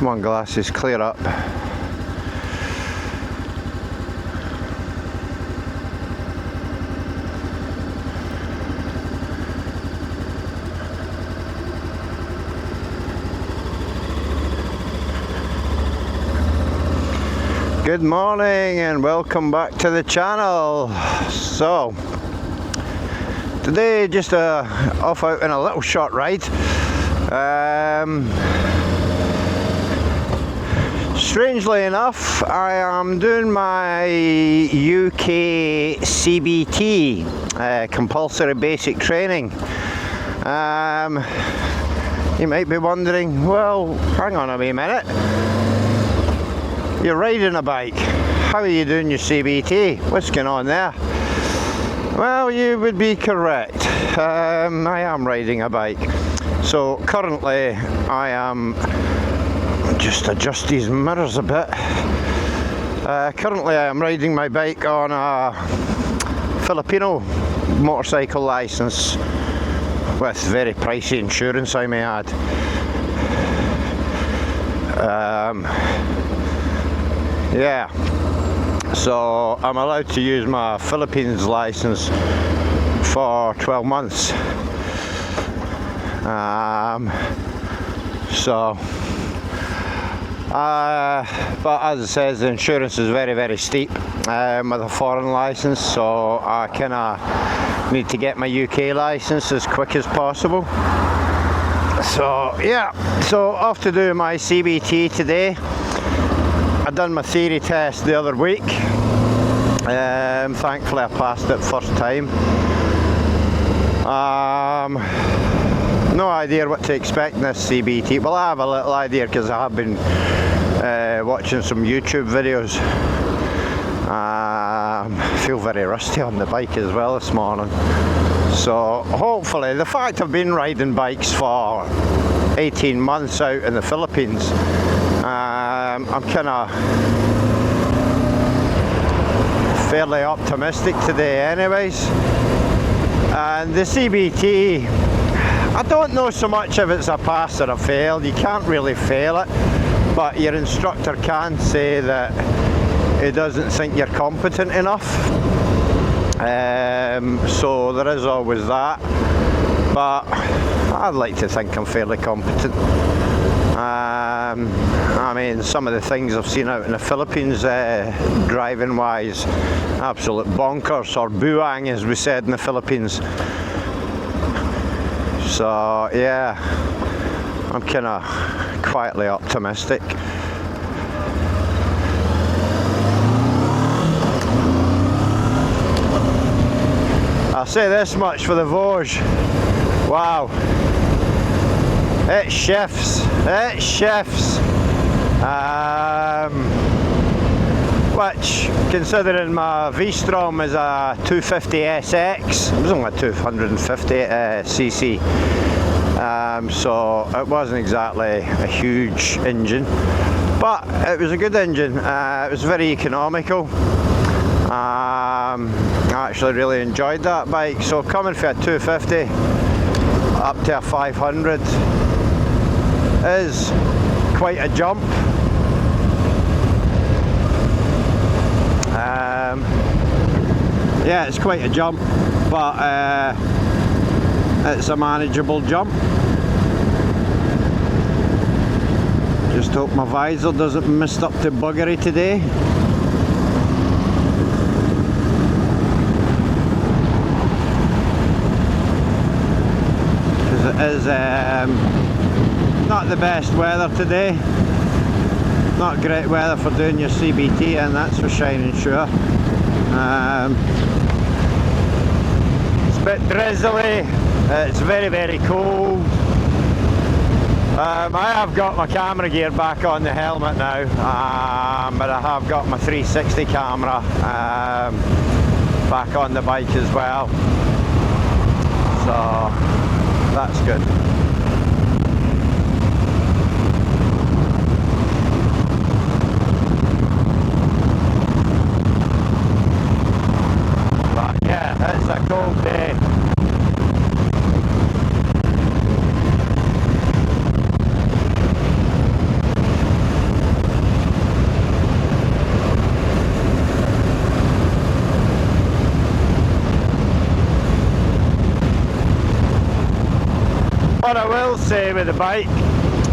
Come on, glasses, clear up. Good morning and welcome back to the channel. So today just off out in a little short ride. Strangely enough, I am doing my UK CBT, compulsory basic training. You might be wondering, well, hang on a wee minute. You're riding a bike. How are you doing your CBT? What's going on there? Well, you would be correct. I am riding a bike. So currently I am just adjust these mirrors a bit. Currently I am riding my bike on a Filipino motorcycle license with very pricey insurance, I may add. Yeah, so I'm allowed to use my Philippines license for 12 months. But as it says, the insurance is very, very steep with a foreign license, so I kind of need to get my UK license as quick as possible. So yeah, so off to do my CBT today. I done my theory test the other week. Thankfully I passed it first time. No idea what to expect in this CBT. Well, I have a little idea because I have been watching some YouTube videos. I feel very rusty on the bike as well this morning. So hopefully, the fact I've been riding bikes for 18 months out in the Philippines, I'm kind of fairly optimistic today anyways. And the CBT, I don't know so much if it's a pass or a fail. You can't really fail it, but your instructor can say that he doesn't think you're competent enough. So there is always that, but I'd like to think I'm fairly competent. I mean, some of the things I've seen out in the Philippines, driving wise, absolute bonkers, or buang as we said in the Philippines. So yeah, I'm kind of quietly optimistic. I'll say this much for the Voge. Wow. It shifts. It shifts. Which, considering my V-Strom is a 250 SX, it was only a 250 cc. So it wasn't exactly a huge engine, but it was a good engine. It was very economical. I actually really enjoyed that bike. So coming from a 250 up to a 500 is quite a jump. Yeah, it's quite a jump, but it's a manageable jump. Just hope my visor doesn't mist up to buggery today. Because it is not the best weather today. Not great weather for doing your CBT, and that's for shining sure. It's a bit drizzly, it's very, very cold. I have got my camera gear back on the helmet now, but I have got my 360 camera back on the bike as well, so that's good. It's a cold day. with the bike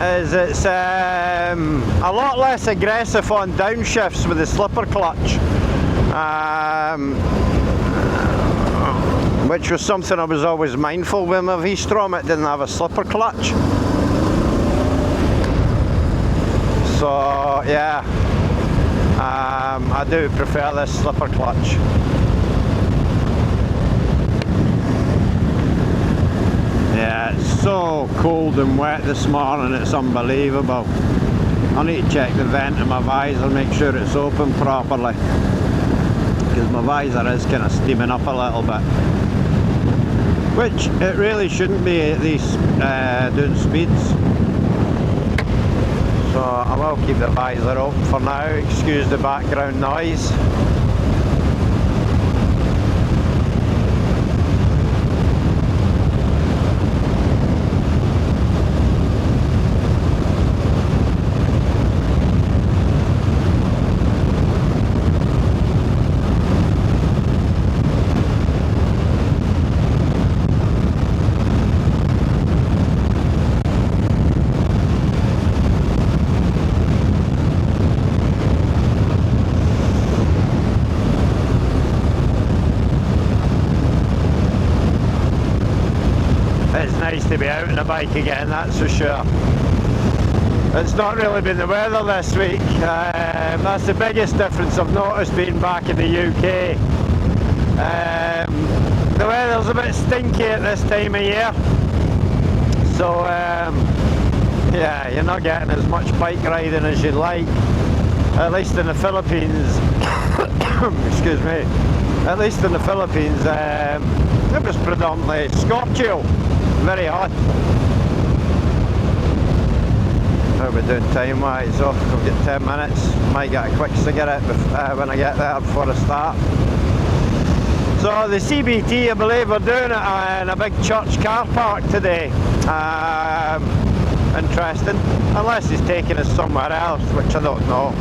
is it's a lot less aggressive on downshifts with the slipper clutch, which was something I was always mindful with my V-Strom. It didn't have a slipper clutch. So yeah, I do prefer this slipper clutch. Yeah, it's so cold and wet this morning, it's unbelievable. I need to check the vent in my visor, make sure it's open properly, because my visor is kind of steaming up a little bit, which it really shouldn't be at these doing speeds. So I will keep the visor open for now, excuse the background noise. It's nice to be out on a bike again, that's for sure. It's not really been the weather this week. That's the biggest difference I've noticed being back in the UK. The weather's a bit stinky at this time of year, so yeah, you're not getting as much bike riding as you'd like, at least in the Philippines. Excuse me. At least in the Philippines, it was predominantly scorchio, very hot. How are we doing time wise? Oh, we've got 10 minutes. Might get a quick cigarette when I get there before I start. So the CBT, I believe we're doing it in a big church car park today. Interesting, unless he's taking us somewhere else, which I don't know.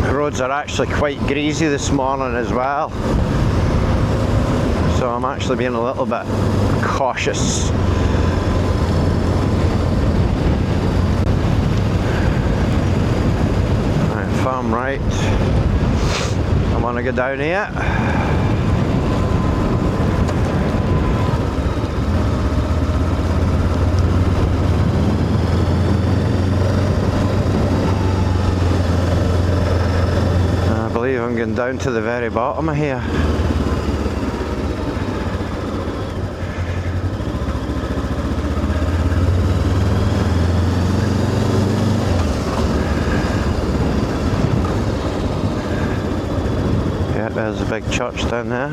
The roads are actually quite greasy this morning as well, so I'm actually being a little bit cautious. Right, if I'm right, I want to go down here. I believe I'm going down to the very bottom of here. There's a big church down there.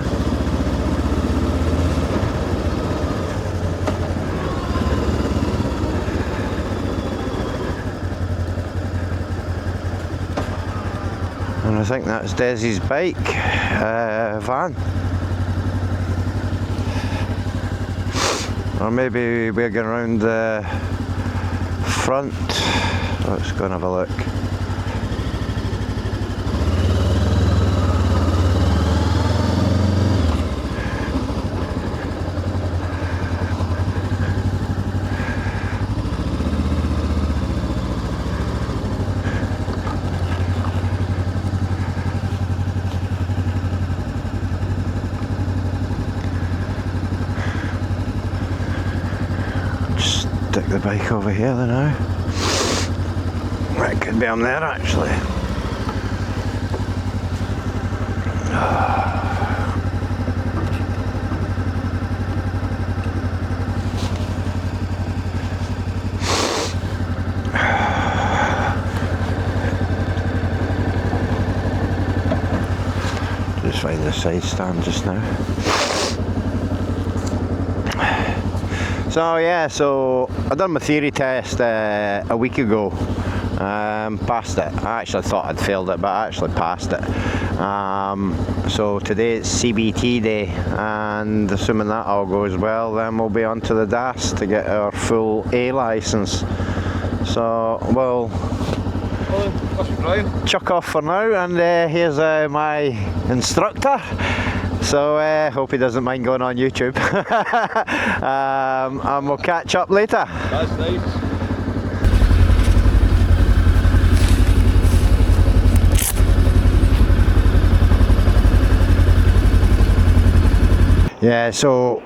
And I think that's Desi's bike, van. Or maybe we're going around the front. Let's go and have a look. Stick the bike over here then now. It could be on there actually. Just find the side stand just now. So yeah, so I done my theory test a week ago, passed it. I actually thought I'd failed it, but I actually passed it. So today it's CBT day, and assuming that all goes well, then we'll be on to the DAS to get our full A licence. So we'll Hello, must be Brian. Chuck off for now, and here's my instructor. So hope he doesn't mind going on YouTube. And we'll catch up later. That's nice. Yeah, so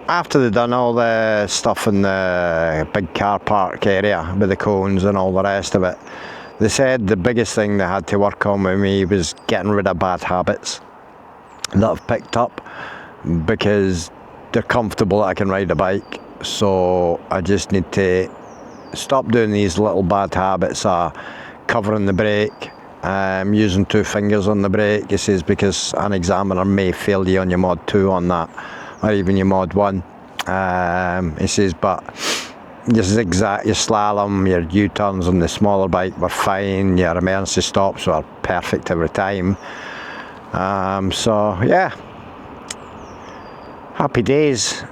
after they've done all the stuff in the big car park area with the cones and all the rest of it, they said the biggest thing they had to work on with me was getting rid of bad habits that I've picked up, because they're comfortable that I can ride a bike. So I just need to stop doing these little bad habits of covering the brake, using 2 fingers on the brake. He says because an examiner may fail you on your mod 2 on that, or even your mod 1. He says, but your zigzag, your slalom, your U-turns on the smaller bike were fine, your emergency stops were perfect every time. So yeah, happy days.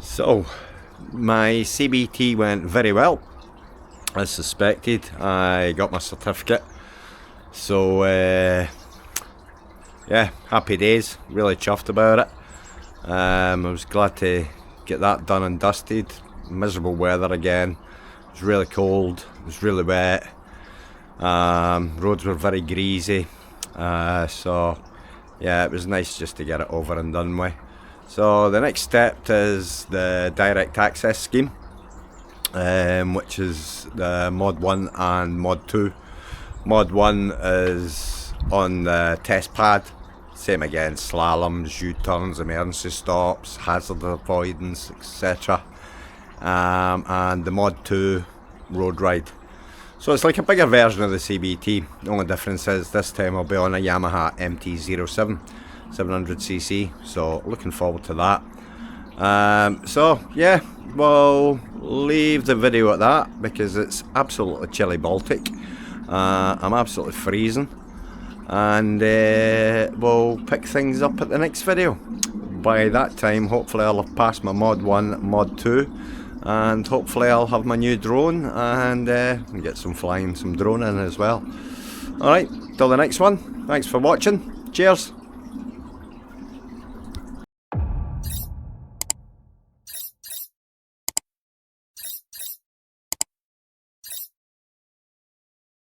So, my CBT went very well, as suspected. I got my certificate. So, yeah, happy days. Really chuffed about it. I was glad to get that done and dusted. Miserable weather again. It was really cold. It was really wet. Roads were very greasy. So, yeah, it was nice just to get it over and done with. So the next step is the direct access scheme, which is the mod 1 and mod 2. Mod 1 is on the test pad, same again, slaloms, U-turns, emergency stops, hazard avoidance, etc. And the mod 2 road ride. So it's like a bigger version of the CBT. The only difference is this time I'll be on a Yamaha MT-07 700cc, so looking forward to that. So yeah, we'll leave the video at that because it's absolutely chilly Baltic. I'm absolutely freezing, and we'll pick things up at the next video. By that time hopefully I'll have passed my mod 1, mod 2, and hopefully I'll have my new drone and get some flying, some droning as well. Alright, till the next one, thanks for watching, cheers.